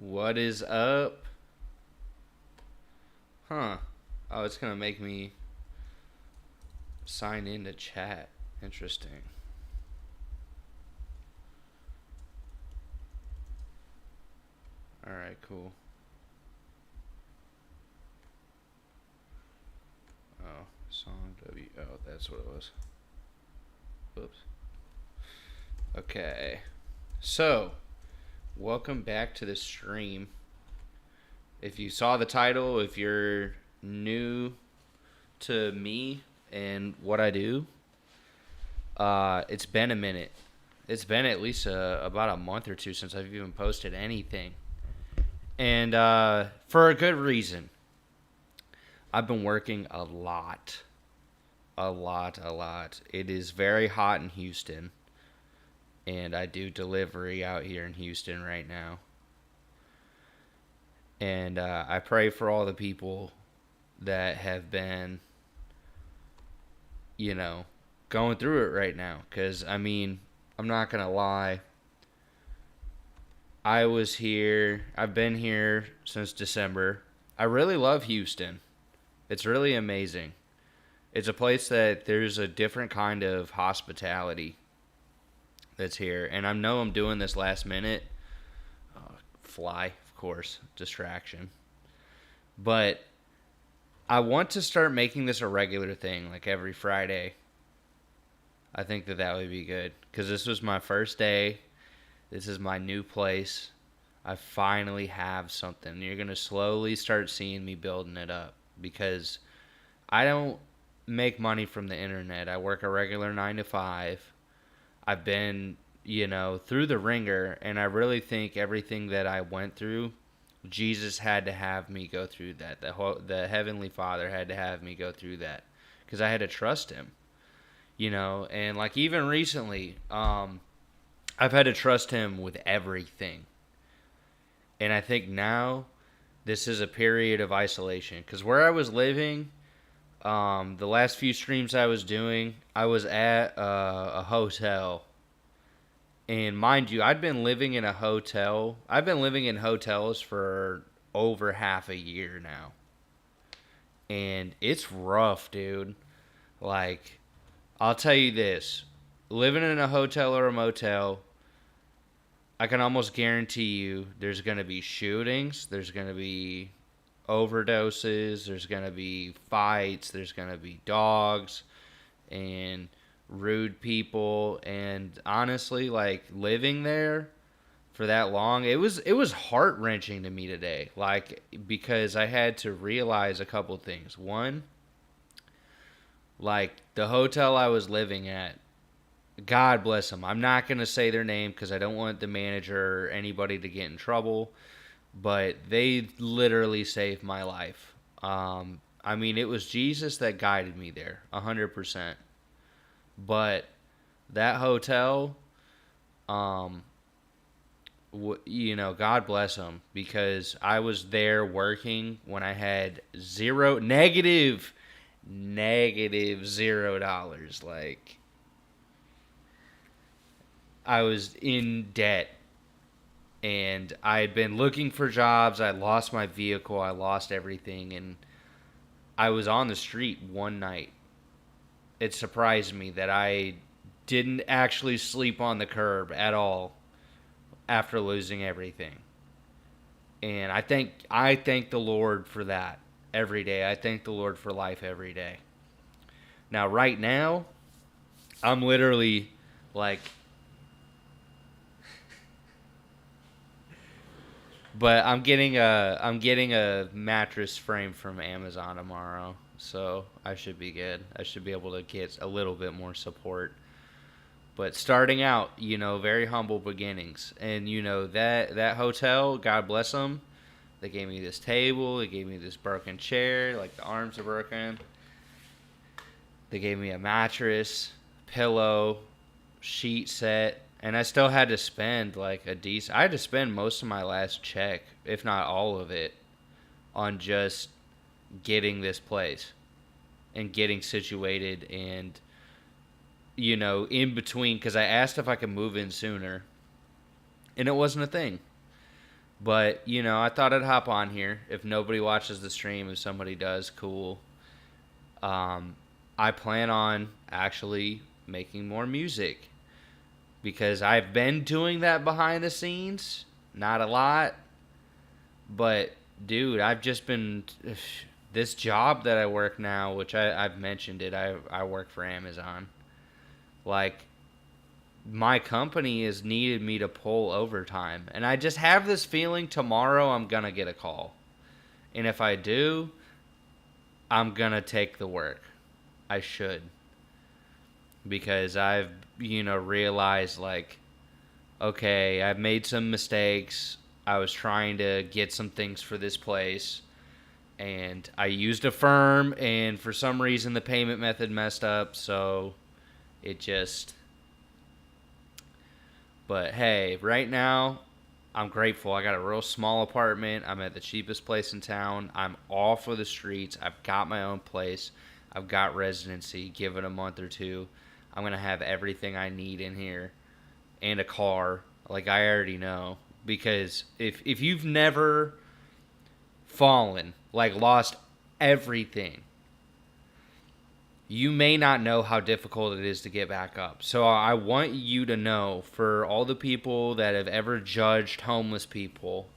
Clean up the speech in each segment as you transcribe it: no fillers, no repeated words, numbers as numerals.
What is up? Huh. Oh, it's gonna make me sign into chat. Interesting. Alright, cool. Oh, song W. Oh, that's what it was. Oops. Okay. So, welcome back to the stream. If you saw the title, if you're new to me and what I do, it's been a minute. It's been at least about a month or two since I've even posted anything. And for a good reason. I've been working a lot. A lot, a lot. It is very hot in Houston. And I do delivery out here in Houston right now. And I pray for all the people that have been, going through it right now. Because, I'm not going to lie. I've been here since December. I really love Houston. It's really amazing. It's a place that there's a different kind of hospitality that's here. And I know I'm doing this last minute. Fly, of course, distraction. But I want to start making this a regular thing, like every Friday. I think that would be good. Because this was my first day. This is my new place. I finally have something. You're going to slowly start seeing me building it up. Because I don't make money from the internet. I work a regular 9 to 5. I've been, through the ringer, and I really think everything that I went through, Jesus had to have me go through that. The Heavenly Father had to have me go through that because I had to trust Him, and like even recently, I've had to trust Him with everything. And I think now this is a period of isolation because where I was living, the last few streams I was doing, I was at a hotel. And mind you, I'd been living in a hotel. I've been living in hotels for over half a year now. And it's rough, dude. Like, I'll tell you this. Living in a hotel or a motel, I can almost guarantee you there's going to be shootings, there's going to be overdoses, there's going to be fights, there's going to be dogs and rude people. And honestly, like living there for that long, it was heart-wrenching to me today, like because I had to realize a couple things. One, like the hotel I was living at, God bless them. I'm not going to say their name because I don't want the manager or anybody to get in trouble, but they literally saved my life. It was Jesus that guided me there, 100%. But that hotel, God bless them because I was there working when I had negative $0. Like, I was in debt and I had been looking for jobs. I lost my vehicle. I lost everything. And I was on the street one night. It surprised me that I didn't actually sleep on the curb at all after losing everything. And I thank the Lord for that every day. I thank the Lord for life every day. Now, right now, I'm literally like, but I'm getting a mattress frame from Amazon tomorrow, so I should be good. I should be able to get a little bit more support. But starting out, very humble beginnings, and that hotel, God bless them. They gave me this table. They gave me this broken chair, like the arms are broken. They gave me a mattress, pillow, sheet set, and I still had to spend like I had to spend most of my last check, if not all of it, on just getting this place and getting situated and in between because I asked if I could move in sooner and it wasn't a thing. But, I thought I'd hop on here. If nobody watches the stream, if somebody does, cool. Um, I plan on actually making more music because I've been doing that behind the scenes. Not a lot, but dude, I've just been this job that I work now, which I've mentioned it. I work for Amazon. Like my company has needed me to pull overtime, and I just have this feeling tomorrow I'm gonna get a call, and if I do, I'm gonna take the work. I should, because I've realized like, okay, I've made some mistakes. I was trying to get some things for this place, and I used a firm, and for some reason the payment method messed up, so it just. But hey, right now I'm grateful. I got a real small apartment. I'm at the cheapest place in town. I'm off of the streets. I've got my own place. I've got residency. Give it a month or two, I'm gonna have everything I need in here, and a car. Like I already know, because if you've never fallen, like lost everything, you may not know how difficult it is to get back up. So I want you to know, for all the people that have ever judged homeless people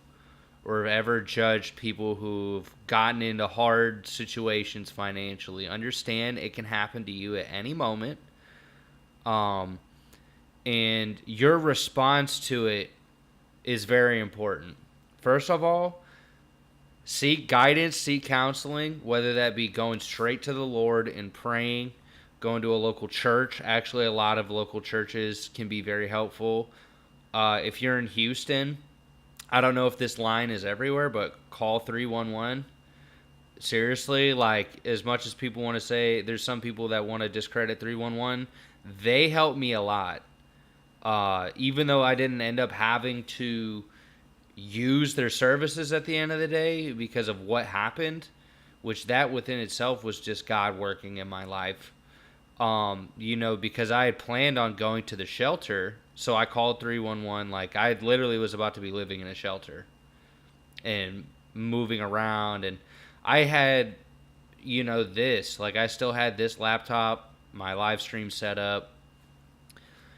or have ever judged people who've gotten into hard situations financially, understand it can happen to you at any moment. Um, and your response to it is very important. First of all, seek guidance, seek counseling, whether that be going straight to the Lord and praying, going to a local church. Actually, a lot of local churches can be very helpful. If you're in Houston, I don't know if this line is everywhere, but call 311. Seriously, like, as much as people want to say, there's some people that want to discredit 311, they help me a lot. Even though I didn't end up having to use their services at the end of the day because of what happened, which that within itself was just God working in my life. Because I had planned on going to the shelter, so I called 311. Like I literally was about to be living in a shelter and moving around, and I had, this, like I still had this laptop, my live stream set up,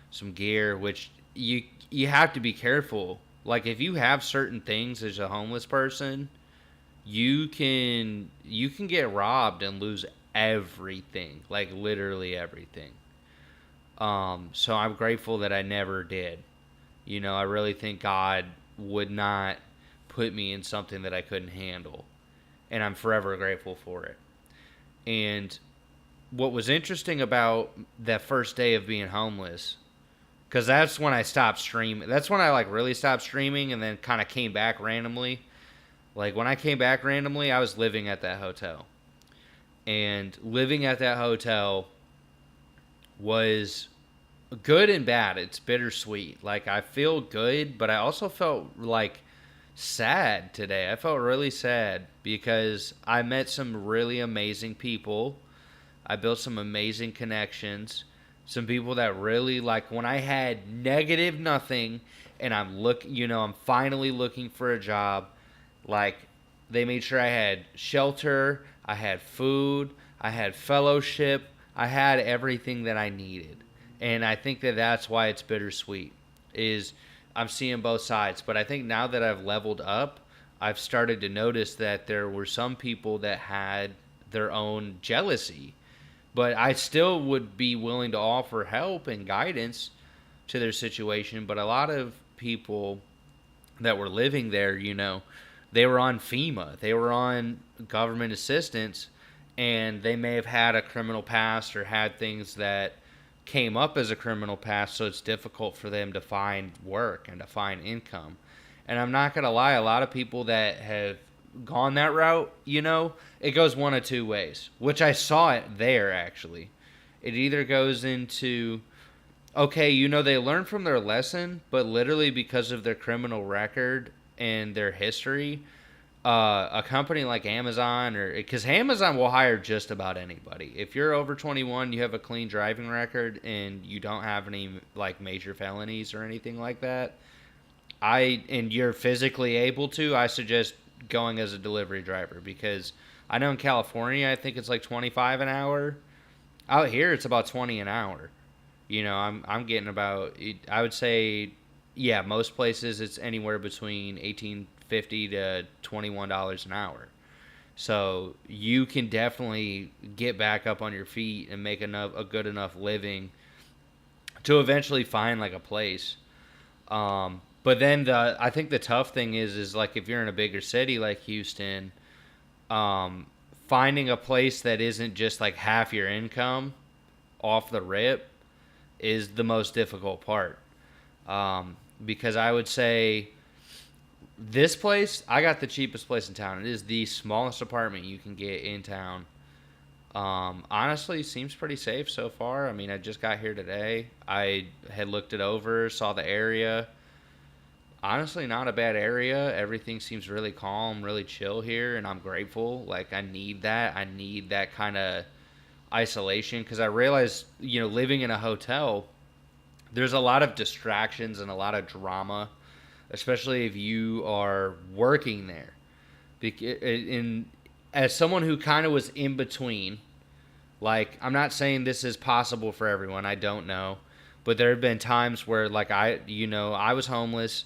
some gear, which you have to be careful. Like if you have certain things as a homeless person, you can get robbed and lose everything, like literally everything. So I'm grateful that I never did. I really think God would not put me in something that I couldn't handle, and I'm forever grateful for it. And what was interesting about that first day of being homeless, because that's when I stopped streaming. That's when I like really stopped streaming, and then kind of came back randomly. Like when I came back randomly, I was living at that hotel, and living at that hotel was good and bad. It's bittersweet. Like I feel good, but I also felt like sad today. I felt really sad because I met some really amazing people. I built some amazing connections. Some people that really, like, when I had negative nothing and I'm finally looking for a job, like they made sure I had shelter, I had food, I had fellowship, I had everything that I needed. And I think that that's why it's bittersweet, is I'm seeing both sides. But I think now that I've leveled up, I've started to notice that there were some people that had their own jealousy. But I still would be willing to offer help and guidance to their situation. But a lot of people that were living there, they were on FEMA, they were on government assistance, and they may have had a criminal past or had things that came up as a criminal past, so it's difficult for them to find work and to find income. And I'm not going to lie, a lot of people that have gone that route, it goes one of two ways, which I saw it there actually. It either goes into, okay, they learn from their lesson, but literally because of their criminal record and their history, a company like Amazon, or because Amazon will hire just about anybody. If you're over 21, you have a clean driving record, and you don't have any like major felonies or anything like that, and you're physically able to, I suggest going as a delivery driver because I know in California I think it's like 25 an hour. Out here it's about 20 an hour. I'm getting about, I would say, yeah, most places it's anywhere between 18.50 to $21 an hour. So you can definitely get back up on your feet and make a good enough living to eventually find like a place. But then I think the tough thing is like if you're in a bigger city like Houston, finding a place that isn't just like half your income off the rip is the most difficult part. Because I would say this place, I got the cheapest place in town. It is the smallest apartment you can get in town. Honestly, seems pretty safe so far. I mean, I just got here today. I had looked it over, saw the area. Honestly, not a bad area. Everything seems really calm, really chill here, and I'm grateful. Like, I need that. I need that kind of isolation because I realize, living in a hotel, there's a lot of distractions and a lot of drama, especially if you are working there. As someone who kind of was in between, like, I'm not saying this is possible for everyone. I don't know. But there have been times where, like, I was homeless.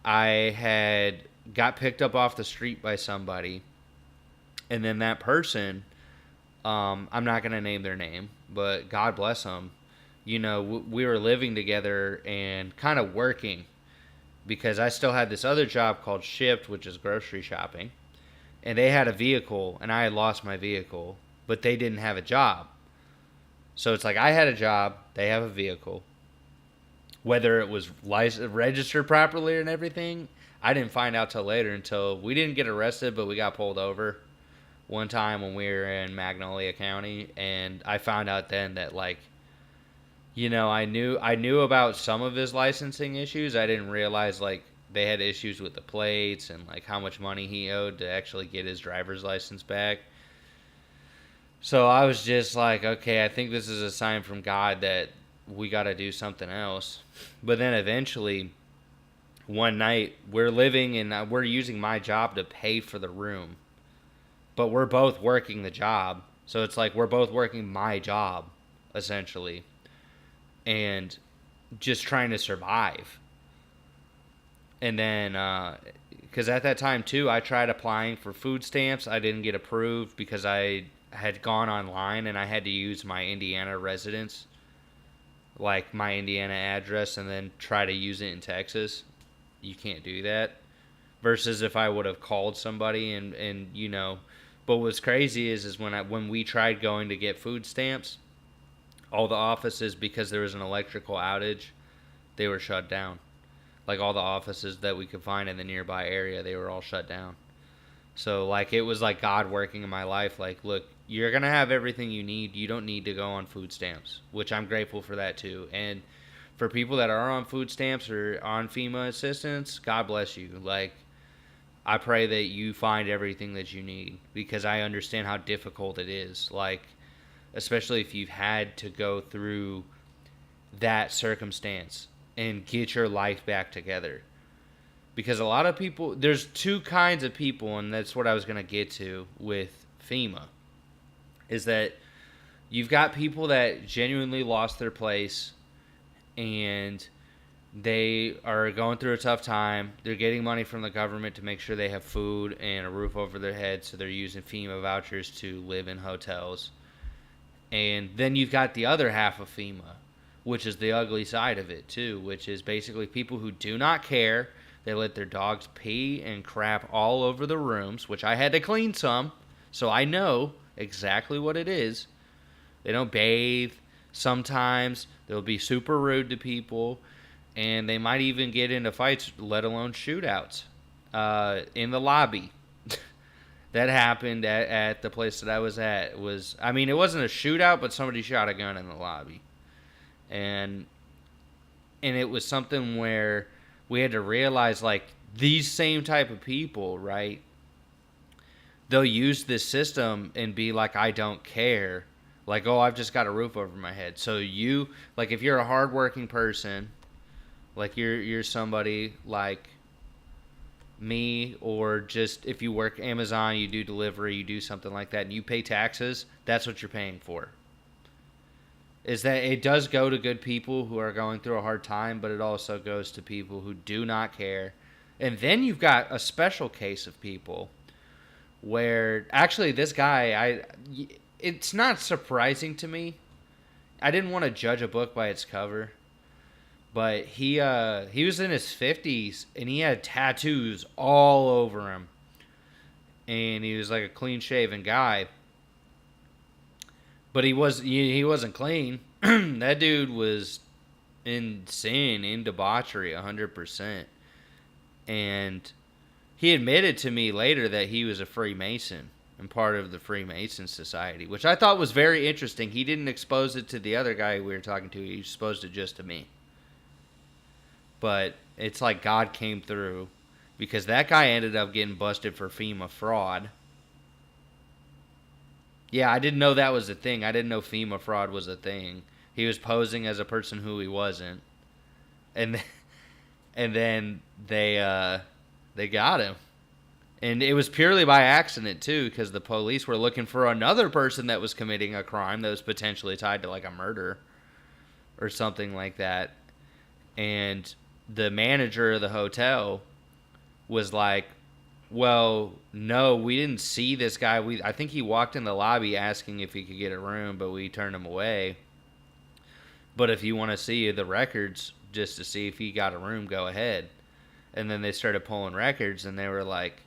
I had got picked up off the street by somebody. And then that person, I'm not going to name their name, but God bless them. We were living together and kind of working because I still had this other job called Shipt, which is grocery shopping. And they had a vehicle, and I had lost my vehicle, but they didn't have a job. So it's like I had a job, they have a vehicle. Whether it was registered properly and everything, I didn't find out till later until we didn't get arrested, but we got pulled over one time when we were in Magnolia County, and I found out then that I knew about some of his licensing issues. I didn't realize they had issues with the plates and like how much money he owed to actually get his driver's license back. So I was just like, okay, I think this is a sign from God that we got to do something else. But then eventually, one night, we're living and we're using my job to pay for the room. But we're both working the job. So it's like we're both working my job, essentially. And just trying to survive. And then, because at that time, too, I tried applying for food stamps. I didn't get approved because I had gone online and I had to use my Indiana residence, like my Indiana address, and then try to use it in Texas. You can't do that. Versus if I would have called somebody and. But what's crazy is when we tried going to get food stamps, all the offices, because there was an electrical outage, they were shut down. Like all the offices that we could find in the nearby area, they were all shut down. So like it was like God working in my life. Like, look, you're gonna have everything you need. You don't need to go on food stamps, which I'm grateful for that too. And for people that are on food stamps or on FEMA assistance, God bless you. Like, I pray that you find everything that you need because I understand how difficult it is. Like, especially if you've had to go through that circumstance and get your life back together. Because a lot of people, there's two kinds of people, and that's what I was going to get to with FEMA, is that you've got people that genuinely lost their place and they are going through a tough time. They're getting money from the government to make sure they have food and a roof over their head, so they're using FEMA vouchers to live in hotels. And then you've got the other half of FEMA, which is the ugly side of it too, which is basically people who do not care. They let their dogs pee and crap all over the rooms, which I had to clean some, so I know exactly what it is. They don't bathe. Sometimes they'll be super rude to people, and they might even get into fights, let alone shootouts, in the lobby. That happened at the place that I was at. It wasn't a shootout, but somebody shot a gun in the lobby. And it was something where we had to realize, like, these same type of people, right? They'll use this system and be like, I don't care. Like, oh, I've just got a roof over my head. So if you're a hardworking person, Like you're somebody like me, or just if you work Amazon, you do delivery, you do something like that, and you pay taxes, that's what you're paying for. Is that it does go to good people who are going through a hard time, but it also goes to people who do not care. And then you've got a special case of people where actually this guy, it's not surprising to me. I didn't want to judge a book by its cover, but he was in his 50s and he had tattoos all over him, and he was like a clean shaven guy, but he wasn't clean. That dude was in sin, in debauchery, 100%. And he admitted to me later that he was a Freemason and part of the Freemason Society, which I thought was very interesting. He didn't expose it to the other guy we were talking to. He exposed it just to me. But it's like God came through, because that guy ended up getting busted for FEMA fraud. Yeah, I didn't know that was a thing. I didn't know FEMA fraud was a thing. He was posing as a person who he wasn't, and and then they got him, and it was purely by accident too, because the police were looking for another person that was committing a crime that was potentially tied to like a murder or something like that, and the manager of the hotel was like, well, no, we didn't see this guy. I think he walked in the lobby asking if he could get a room, but we turned him away. But if you want to see the records just to see if he got a room, go ahead. And then they started pulling records, and they were like,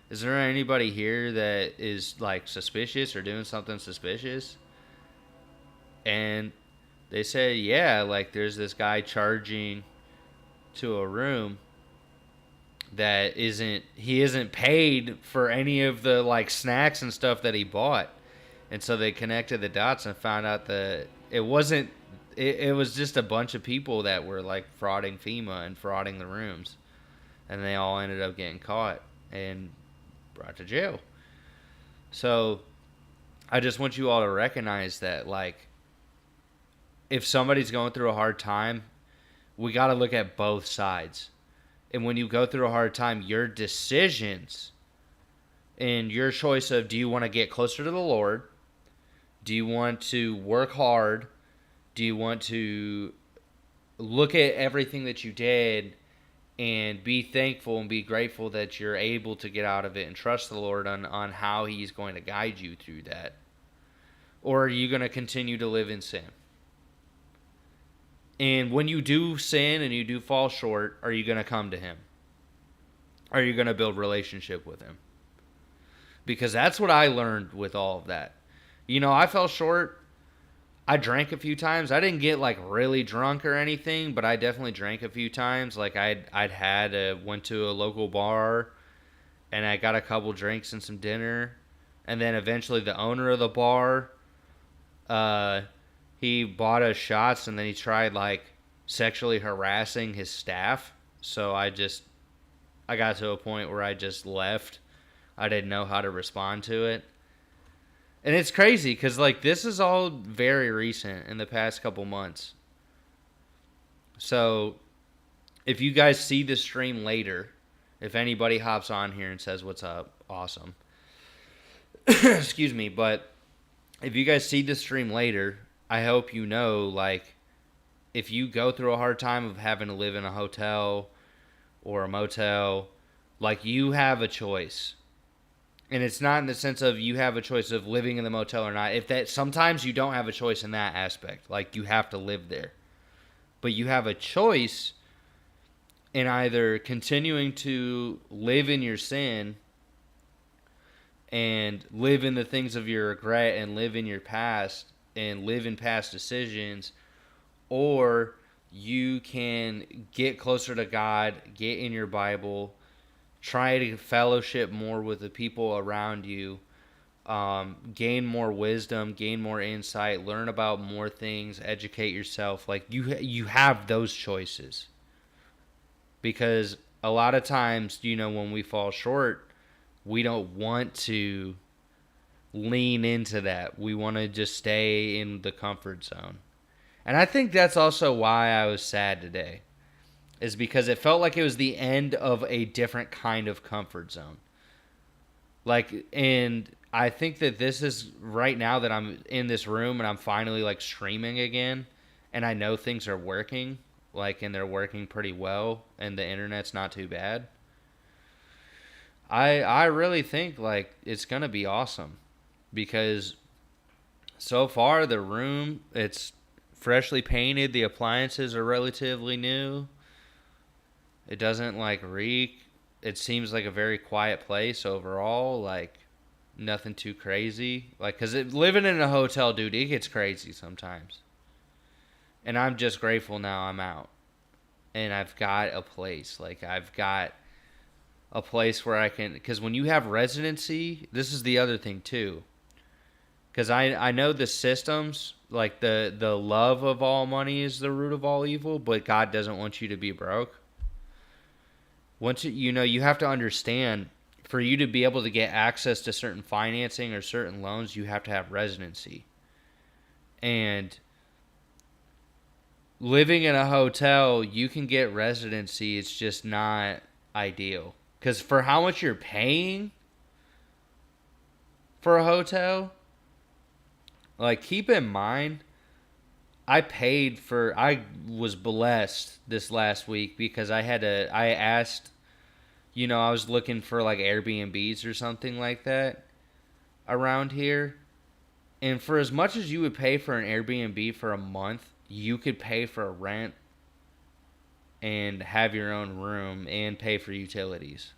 is there anybody here that is like suspicious or doing something suspicious? And they said, yeah, like there's this guy charging to a room that he isn't paid for any of the like snacks and stuff that he bought. And so they connected the dots and found out that it was just a bunch of people that were like frauding FEMA and frauding the rooms, and they all ended up getting caught and brought to jail. So I just want you all to recognize that, like, if somebody's going through a hard time, we got to look at both sides. And when you go through a hard time, your decisions and your choice of, do you want to get closer to the Lord? Do you want to work hard? Do you want to look at everything that you did and be thankful and be grateful that you're able to get out of it and trust the Lord on how He's going to guide you through that? Or are you going to continue to live in sin? And when you do sin and you do fall short, are you going to come to Him? Are you going to build relationship with Him? Because that's what I learned with all of that. You know, I fell short. I drank a few times. I didn't get like really drunk or anything, but I definitely drank a few times. Like went to a local bar, and I got a couple drinks and some dinner, and then eventually the owner of the bar, he bought us shots, and then he tried like sexually harassing his staff. So I got to a point where I just left. I didn't know how to respond to it. And it's crazy because, like, this is all very recent in the past couple months. So, if you guys see the stream later, if anybody hops on here and says, what's up, awesome. Excuse me, but if you guys see the stream later, I hope you know, like, if you go through a hard time of having to live in a hotel or a motel, like, you have a choice. And it's not in the sense of you have a choice of living in the motel or not. If that, sometimes you don't have a choice in that aspect. Like, you have to live there. But you have a choice in either continuing to live in your sin and live in the things of your regret and live in your past and live in past decisions, or you can get closer to God, get in your Bible, try to fellowship more with the people around you, gain more wisdom, gain more insight, learn about more things, educate yourself. Like, you have those choices. Because a lot of times, you know, when we fall short, we don't want to lean into that. We want to just stay in the comfort zone. And I think that's also why I was sad today. is because it felt like it was the end of a different kind of comfort zone. Like, and I think that this is right now that I'm in this room and I'm finally like streaming again, and I know things are working, like, and they're working pretty well, and the internet's not too bad. I really think like it's gonna be awesome because so far the room it's freshly painted, the appliances are relatively new. It doesn't like reek. It seems like a very quiet place overall. Like nothing too crazy. Like, cause living in a hotel, dude, it gets crazy sometimes. And I'm just grateful now I'm out, and I've got a place. Like I've got a place where I can. Because when you have residency, this is the other thing too. Because I know the systems, like the love of all money is the root of all evil, but God doesn't want you to be broke. Once you have to understand, for you to be able to get access to certain financing or certain loans, you have to have residency. And living in a hotel, you can get residency. It's just not ideal. Because for how much you're paying for a hotel, like keep in mind, I was blessed this last week because I asked, I was looking for like Airbnbs or something like that around here. And for as much as you would pay for an Airbnb for a month, you could pay for a rent and have your own room and pay for utilities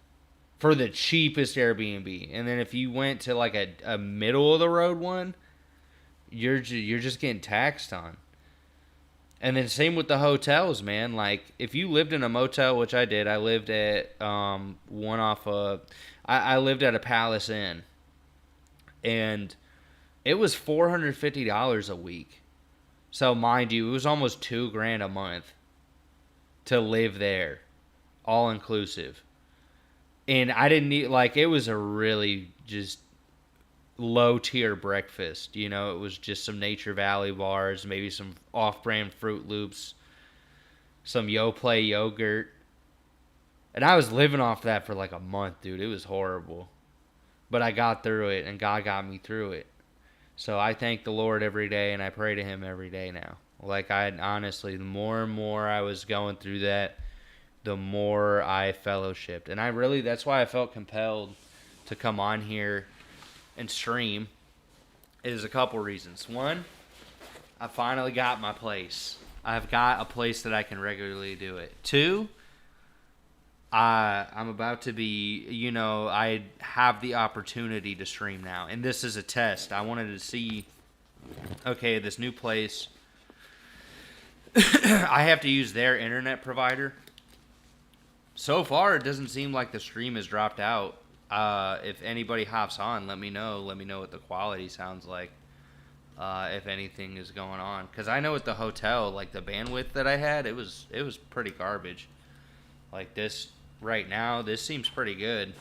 for the cheapest Airbnb. And then if you went to like a middle of the road one, you're just getting taxed on. And then same with the hotels, man. Like if you lived in a motel, which I did, I lived at one off of, I lived at a Palace Inn, and it was $450 a week. So mind you, it was almost $2,000 a month to live there, all inclusive. And I didn't need like it was a really just low tier breakfast. It was just some Nature Valley bars, maybe some off brand Fruit Loops, some Yoplait yogurt. And I was living off that for like a month, dude. It was horrible. But I got through it, and God got me through it. So I thank the Lord every day, and I pray to Him every day now. Like, I honestly, the more and more I was going through that, the more I fellowshipped. And that's why I felt compelled to come on here and stream. Is a couple reasons. One, I finally got my place. I've got a place that I can regularly do it. Two, I'm about to be, I have the opportunity to stream now. And this is a test. I wanted to see, okay, this new place, I have to use their internet provider. So far, it doesn't seem like the stream has dropped out. If anybody hops on, let me know. Let me know what the quality sounds like. If anything is going on. Because I know at the hotel, like the bandwidth that I had, it was pretty garbage. Like this right now, this seems pretty good.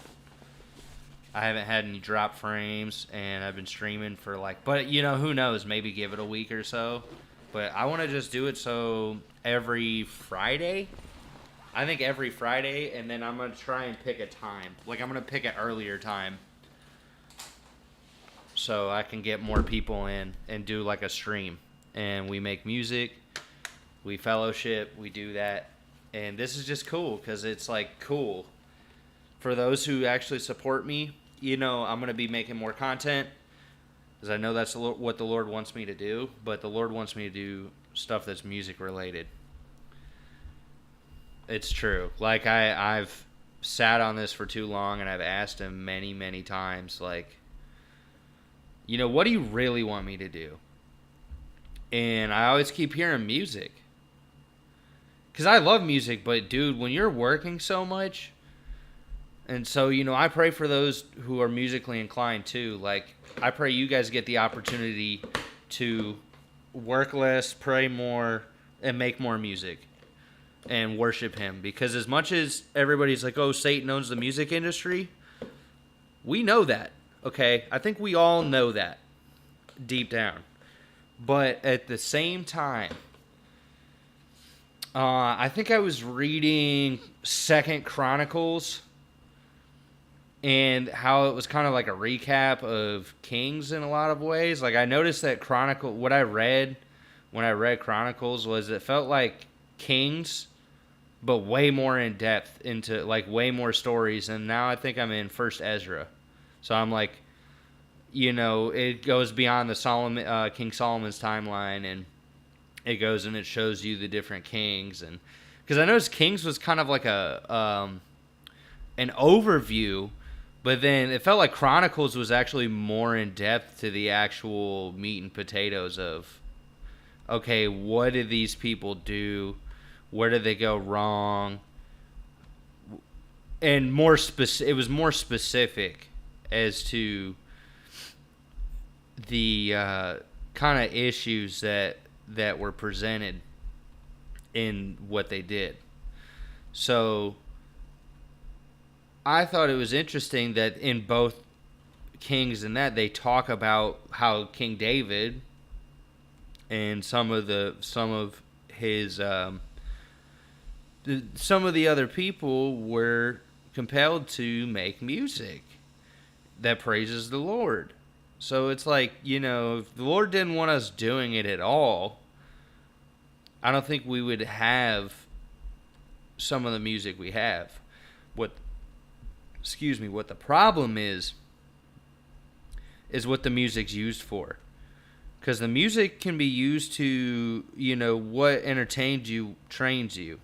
I haven't had any drop frames, and I've been streaming for like, but who knows? Maybe give it a week or so. But I want to just do it so every Friday. I think every Friday, and then I'm going to try and pick a time. Like, I'm going to pick an earlier time so I can get more people in and do like a stream. And we make music, we fellowship, we do that. And this is just cool because it's like cool. For those who actually support me, I'm going to be making more content because I know that's what the Lord wants me to do. But the Lord wants me to do stuff that's music related. It's true. Like I've sat on this for too long, and I've asked him many, many times, like, what do you really want me to do? And I always keep hearing music. Because I love music, but dude, when you're working so much, and so, I pray for those who are musically inclined too. Like, I pray you guys get the opportunity to work less, pray more, and make more music. And worship Him. Because as much as everybody's like, oh, Satan owns the music industry, we know that, okay? I think we all know that deep down. But at the same time, I think I was reading Second Chronicles, and how it was kind of like a recap of Kings in a lot of ways. Like I noticed that what I read when I read Chronicles was it felt like Kings, but way more in depth into like way more stories. And now I think I'm in First Ezra, so I'm like, it goes beyond the King Solomon's timeline, and it goes and it shows you the different kings. And because I noticed Kings was kind of like an overview, but then it felt like Chronicles was actually more in depth to the actual meat and potatoes of, okay, what did these people do? Where did they go wrong? And it was more specific as to the kind of issues that were presented in what they did. So I thought it was interesting that in both Kings and that they talk about how King David and some of his some of the other people were compelled to make music that praises the Lord. So it's like, if the Lord didn't want us doing it at all, I don't think we would have some of the music we have. What the problem is what the music's used for. Because the music can be used to, what entertains you, trains you.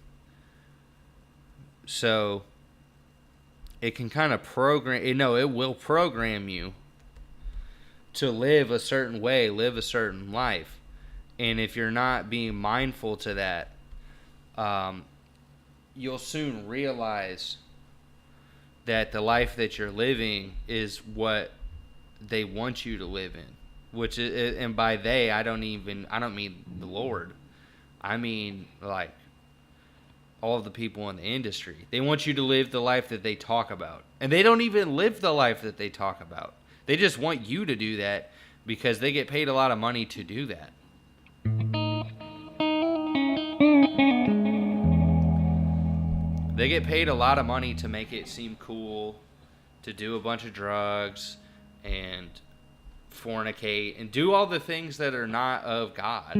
So it can kind of it will program you to live a certain way, live a certain life. And if you're not being mindful to that, you'll soon realize that the life that you're living is what they want you to live in. Which is, and by they, I don't mean the Lord. I mean like all of the people in the industry. They want you to live the life that they talk about. And they don't even live the life that they talk about. They just want you to do that because they get paid a lot of money to do that. They get paid a lot of money to make it seem cool, to do a bunch of drugs and fornicate and do all the things that are not of God.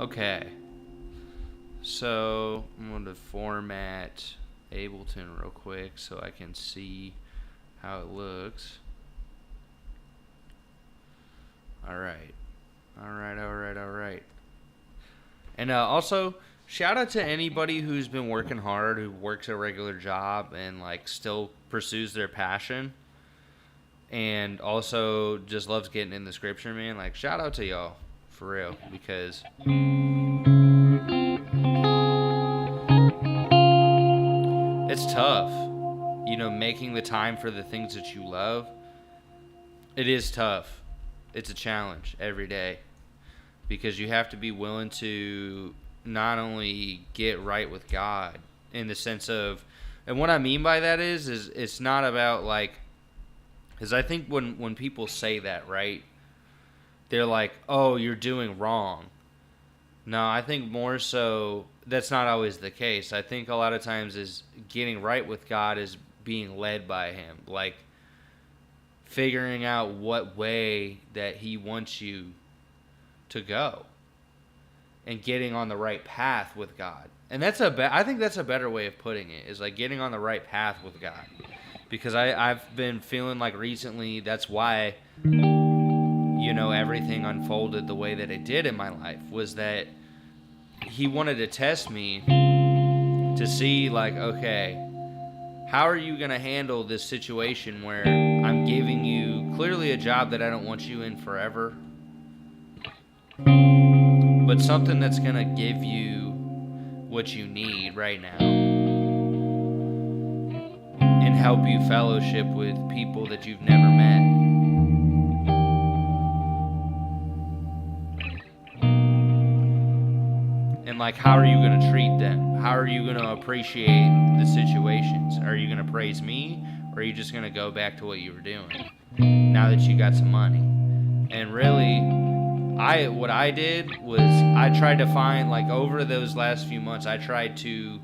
Okay, so I'm going to format Ableton real quick so I can see how it looks. Alright. And also, shout out to anybody who's been working hard, who works a regular job and like still pursues their passion. And also just loves getting in the scripture, man. Like, shout out to y'all. For real, because it's tough, making the time for the things that you love. It is tough. It's a challenge every day because you have to be willing to not only get right with God in the sense of, and what I mean by that is it's not about like, because I think when people say that, right, they're like, oh, you're doing wrong. No, I think more so that's not always the case. I think a lot of times is getting right with God is being led by him, like figuring out what way that he wants you to go and getting on the right path with God. And I think that's a better way of putting it, is like getting on the right path with God. Because I've been feeling like recently that's why, everything unfolded the way that it did in my life, was that he wanted to test me to see, like, okay, how are you going to handle this situation where I'm giving you clearly a job that I don't want you in forever, but something that's going to give you what you need right now and help you fellowship with people that you've never met. And like, how are you going to treat them? How are you going to appreciate the situations? Are you going to praise me, or are you just going to go back to what you were doing now that you got some money? And really, what I did was I tried to find, like, over those last few months, I tried to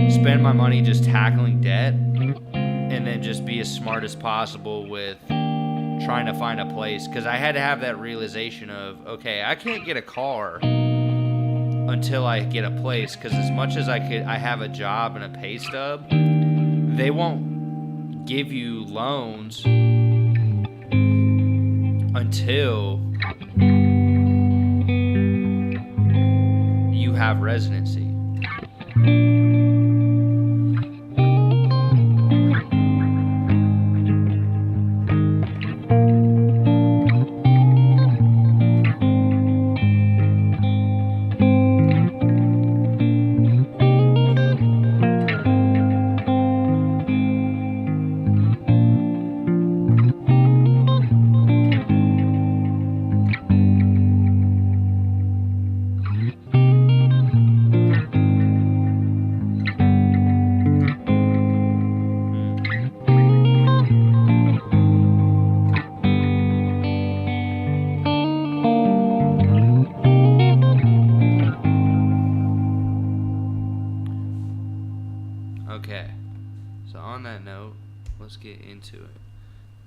spend my money just tackling debt and then just be as smart as possible with trying to find a place, because I had to have that realization of, okay, I can't get a car until I get a place, because as much as I have a job and a pay stub, they won't give you loans until you have residency. Okay, so on that note, let's get into it.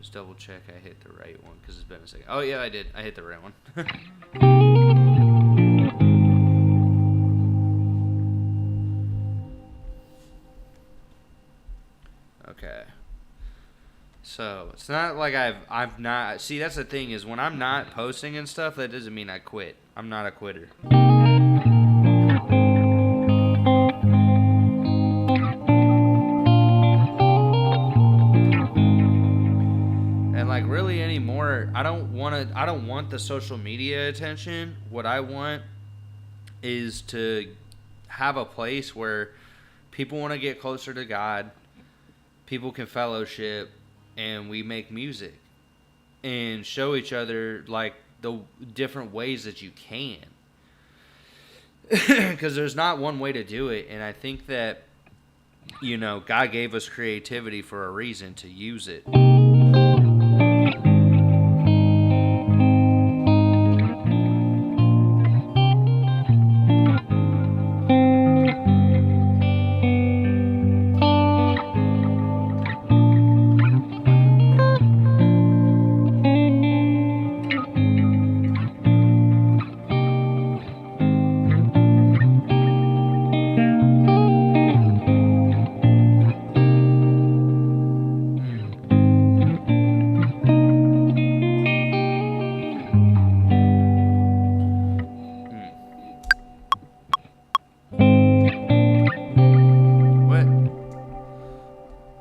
Just double check I hit the right one, because it's been a second. Oh yeah, I did. I hit the right one. Okay. So it's not like I've not. See, that's the thing, is when I'm not posting and stuff, that doesn't mean I quit. I'm not a quitter. Like, really anymore, I don't want the social media attention. What I want is to have a place where people want to get closer to God, people can fellowship, and we make music and show each other, like, the different ways that you can, because there's not one way to do it. And I think that, God gave us creativity for a reason, to use it.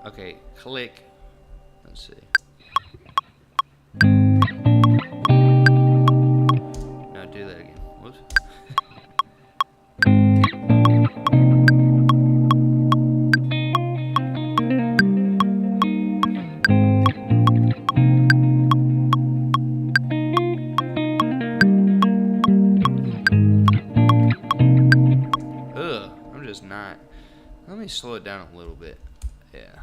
Okay, click. Let's see. Now do that again. Whoops. Ugh, I'm just not. Let me slow it down a little bit. Yeah.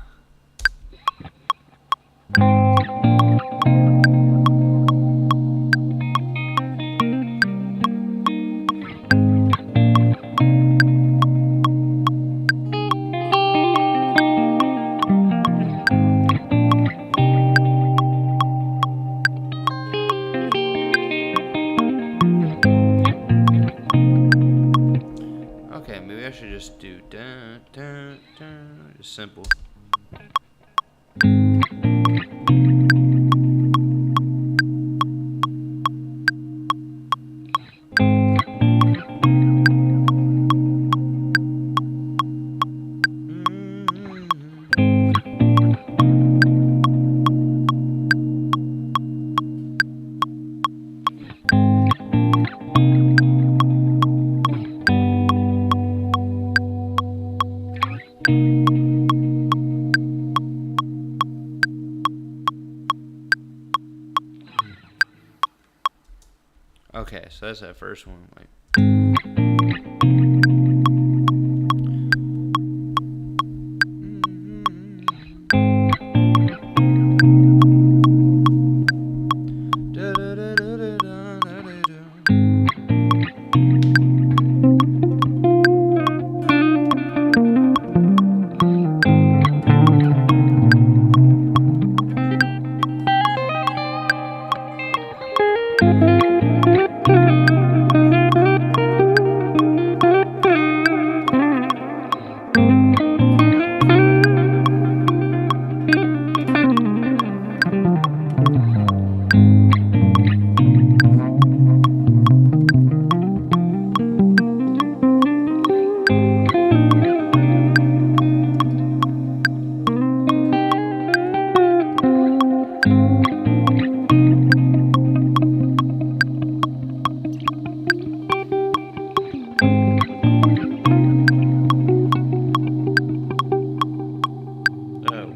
simple. Okay, so that's that first one. Like,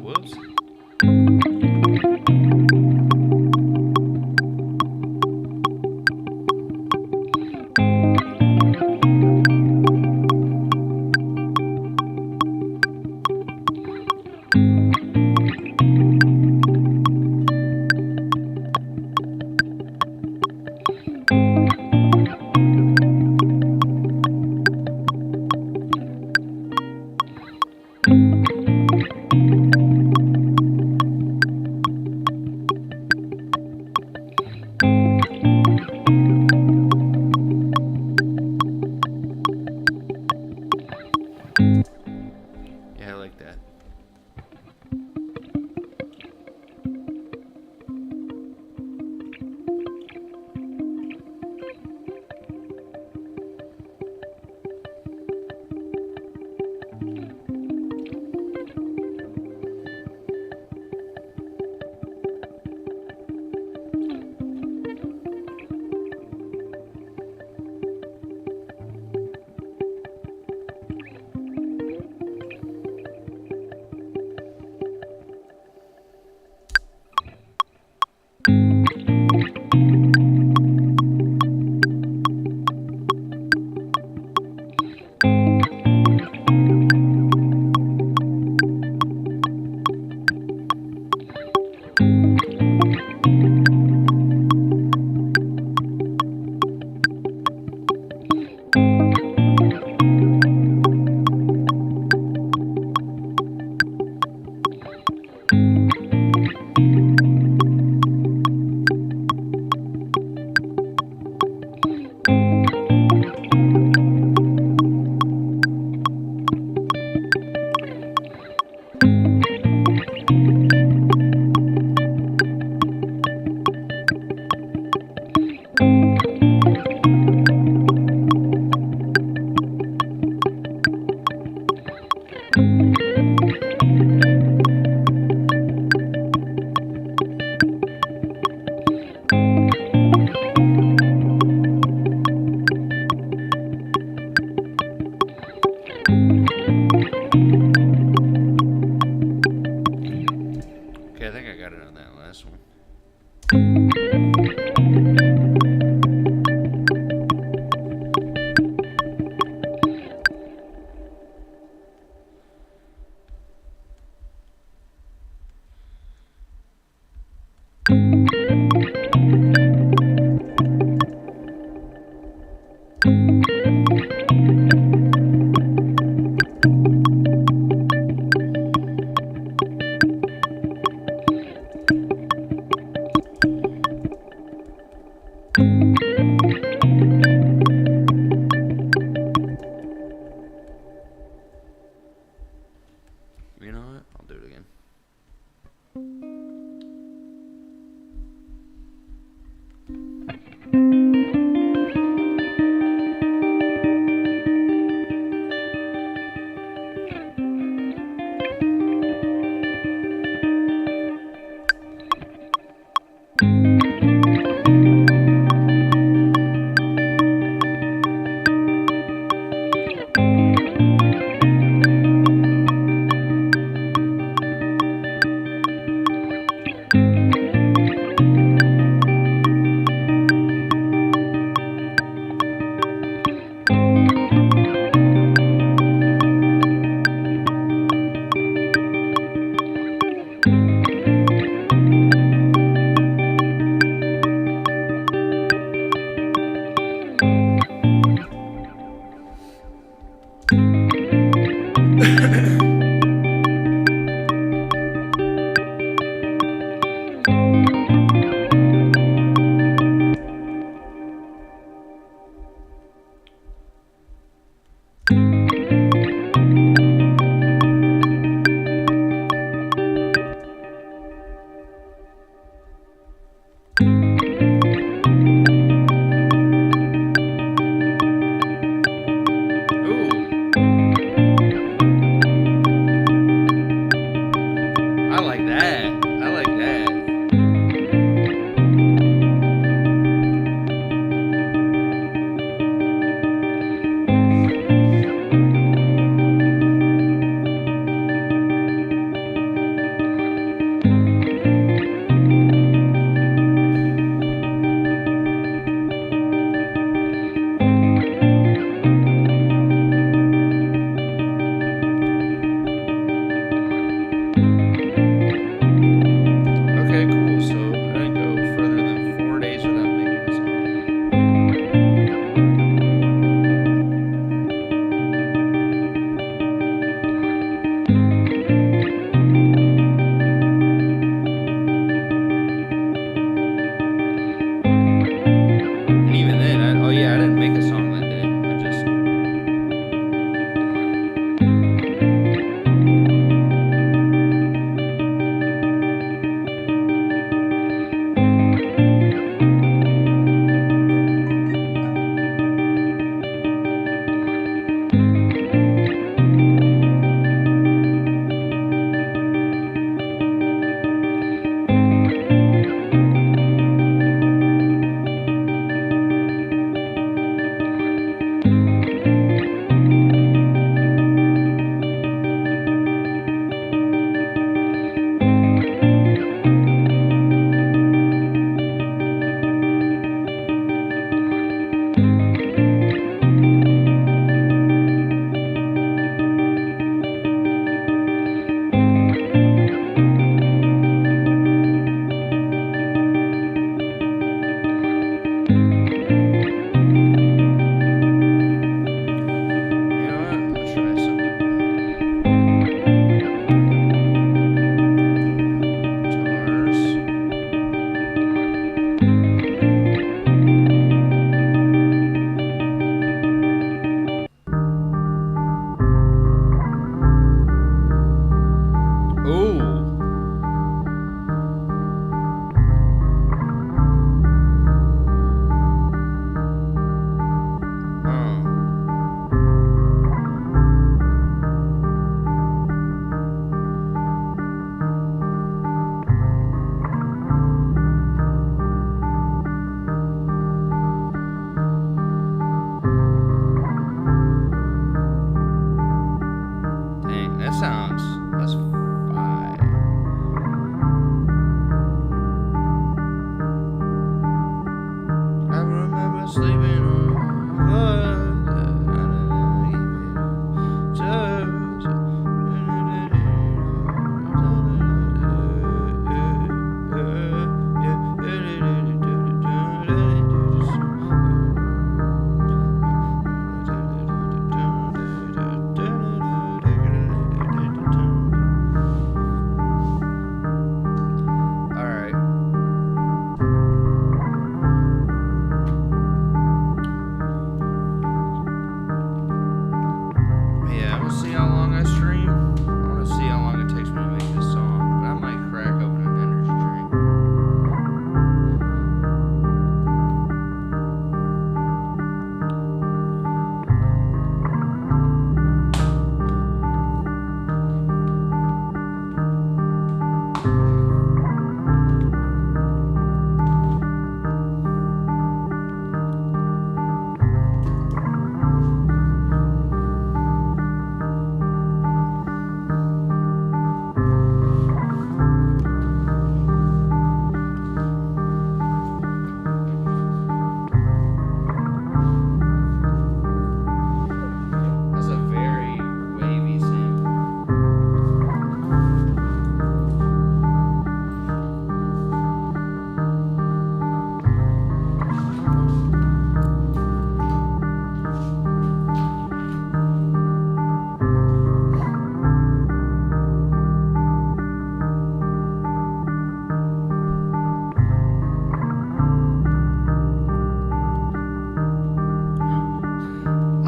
whoops. Yeah, I like that. Okay, I think I got it on that last one.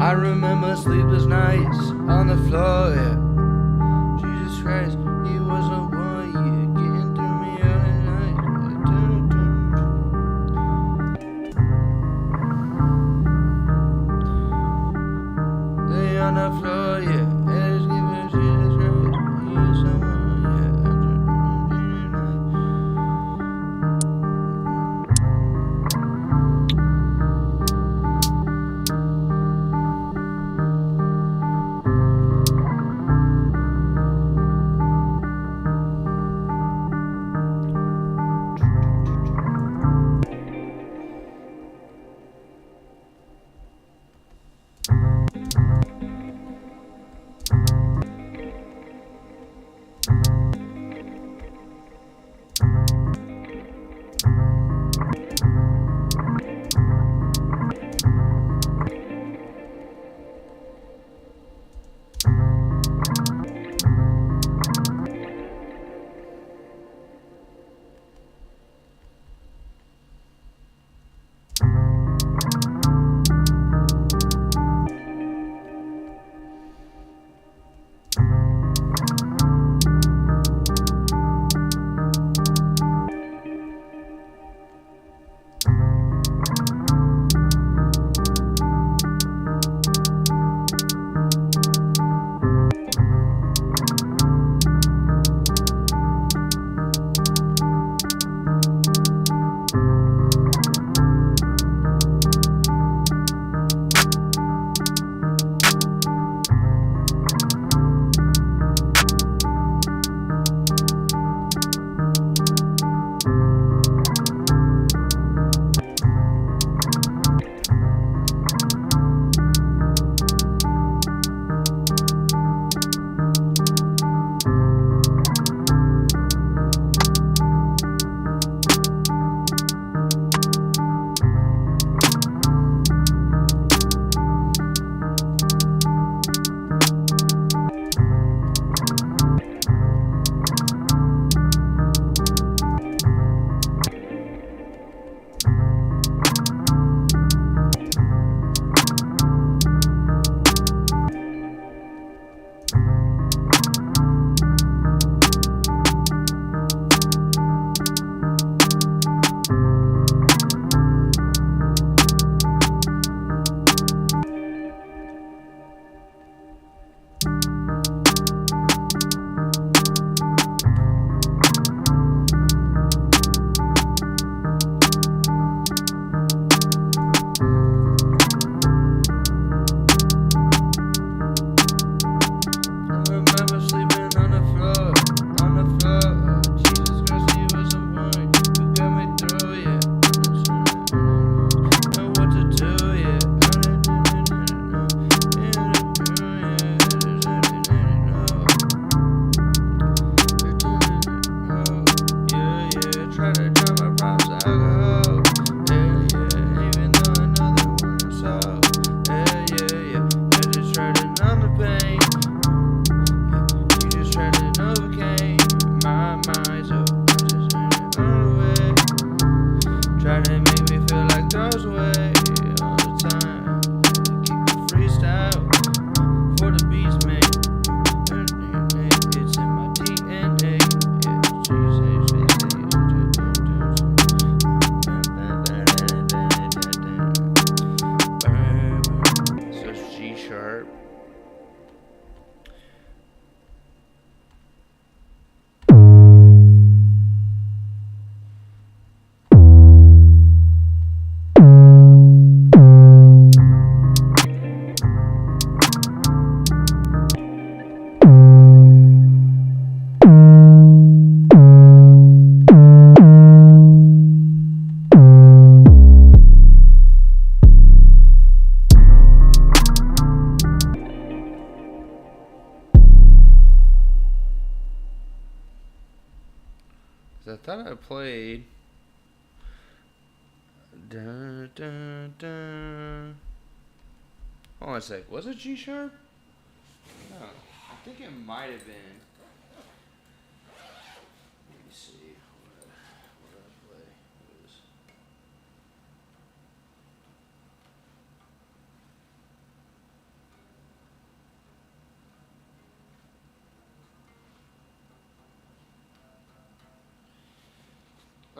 I remember sleepless nights on the floor, yeah. Jesus Christ, he was a one, yeah, getting through me all the night. Lay on the floor, yeah. Let's give it Jesus Christ, he is someone, yeah. I thought I played. Dun, dun, dun. Hold on a sec. Was it G sharp? No. I think it might have been. Let me see. What did I play? It was...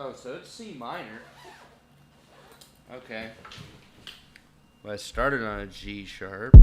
Oh, so it's C minor. Okay. Well, I started on a G sharp.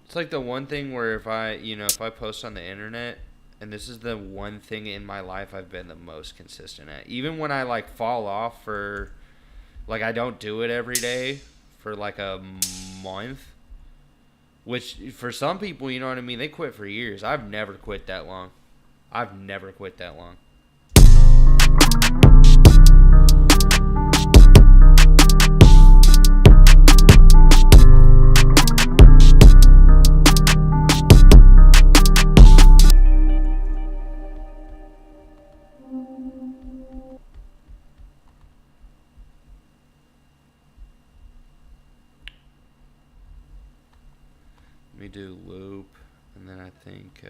It's like the one thing where if I post on the internet, and this is the one thing in my life I've been the most consistent at. Even when I like fall off for, like, I don't do it every day for like a month, which for some people, you know what I mean, they quit for years. I've never quit that long. I've never quit that long. Let me do loop, and then I think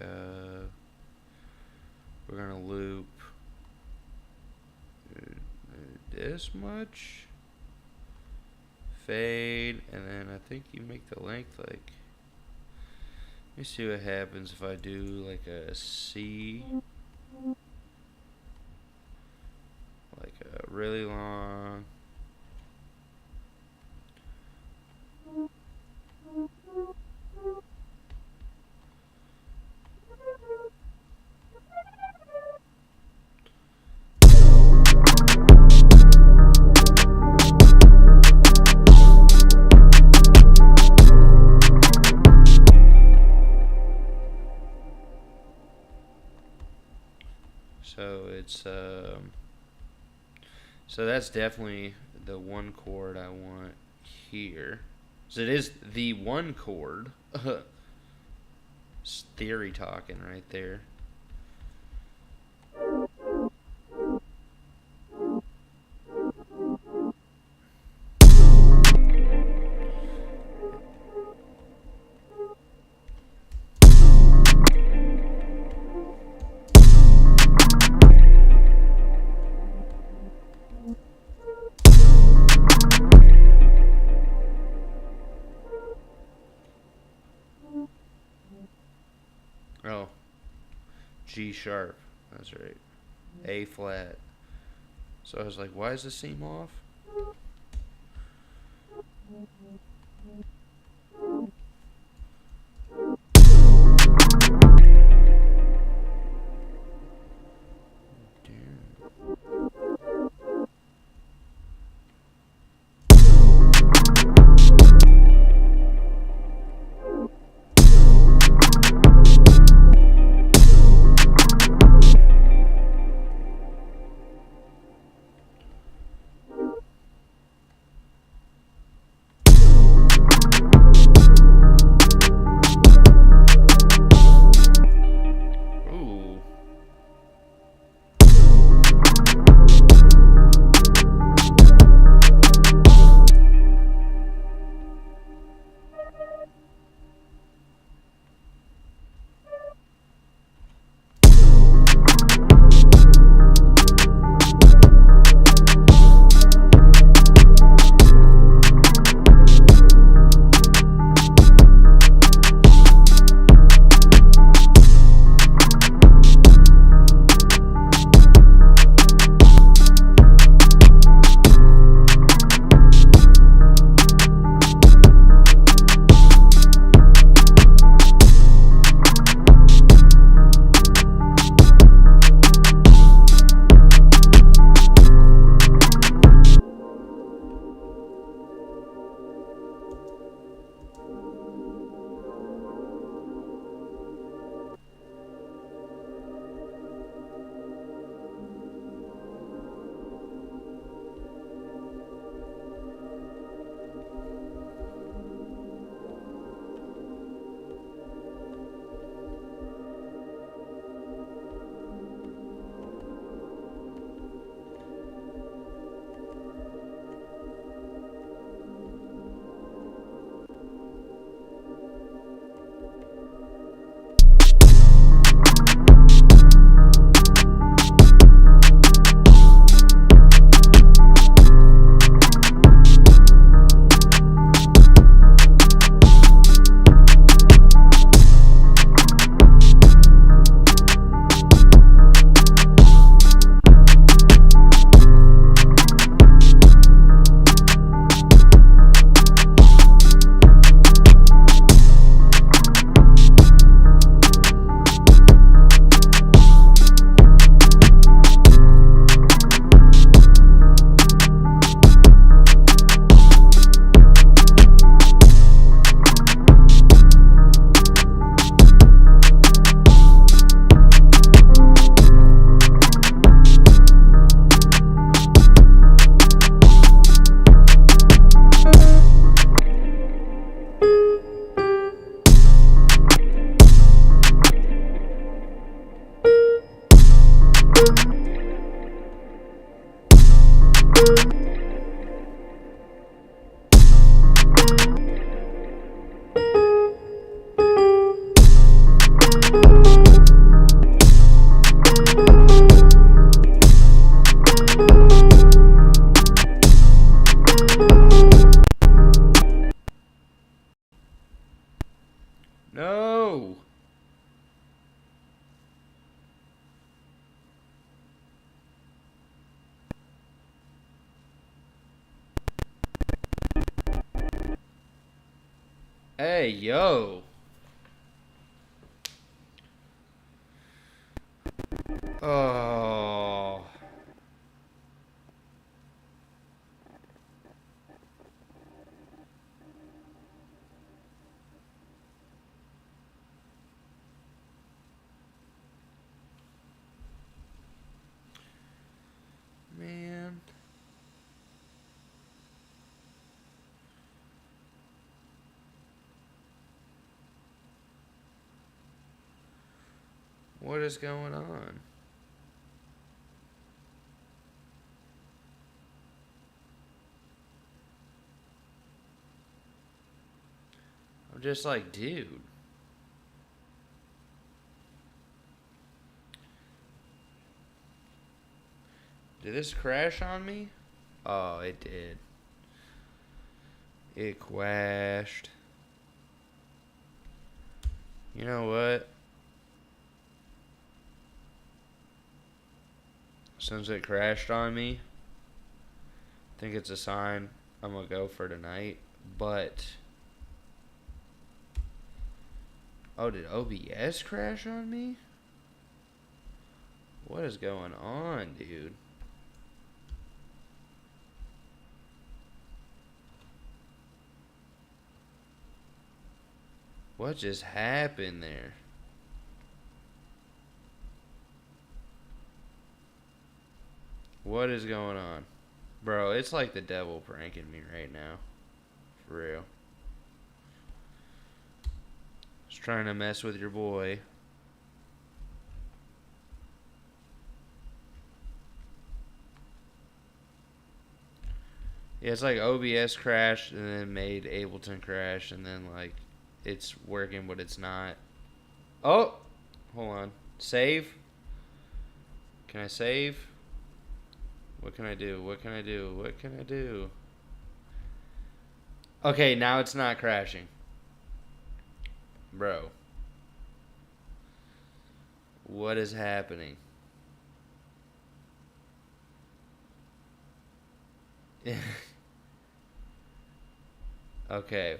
we're gonna loop this much, fade, and then I think you make the length like. Let me see what happens if I do like a C, like a really long. So it's so that's definitely the one chord I want here. So it is the one chord. It's theory talking right there. Oh, G sharp. That's right. A flat. So I was like, why is the seam off? Hey, yo. Oh. Man. What is going on? I'm just like, dude. Did this crash on me? Oh, it did. It crashed. You know what? Since it crashed on me, I think it's a sign I'm gonna go for tonight. But oh, did OBS crash on me? What is going on, dude? What just happened there? What is going on? Bro, it's like the devil pranking me right now. For real. Just trying to mess with your boy. Yeah, it's like OBS crashed and then made Ableton crash and then like it's working but it's not. Oh! Hold on. Save? Can I save? What can I do? What can I do? What can I do? Okay, now it's not crashing. Bro. What is happening? Okay.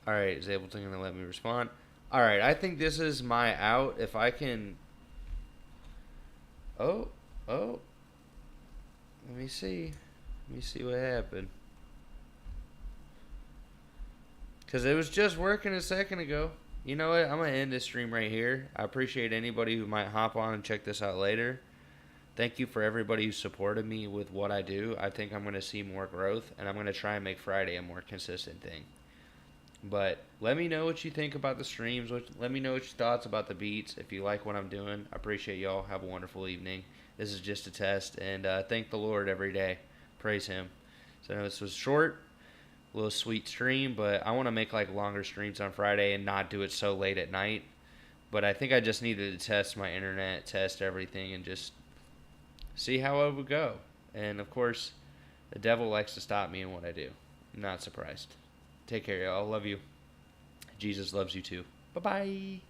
Alright, is Ableton gonna let me respond? Alright, I think this is my out. If I can... Oh, oh. Let me see. Let me see what happened. Because it was just working a second ago. You know what? I'm going to end this stream right here. I appreciate anybody who might hop on and check this out later. Thank you for everybody who supported me with what I do. I think I'm going to see more growth, and I'm going to try and make Friday a more consistent thing. But let me know what you think about the streams. Let me know what your thoughts about the beats. If you like what I'm doing, I appreciate y'all. Have a wonderful evening. This is just a test, and thank the Lord every day. Praise Him. So I know this was short, a little sweet stream, but I want to make like longer streams on Friday and not do it so late at night. But I think I just needed to test my internet, test everything, and just see how it would go. And of course, the devil likes to stop me in what I do. I'm not surprised. Take care, y'all. Love you. Jesus loves you too. Bye bye.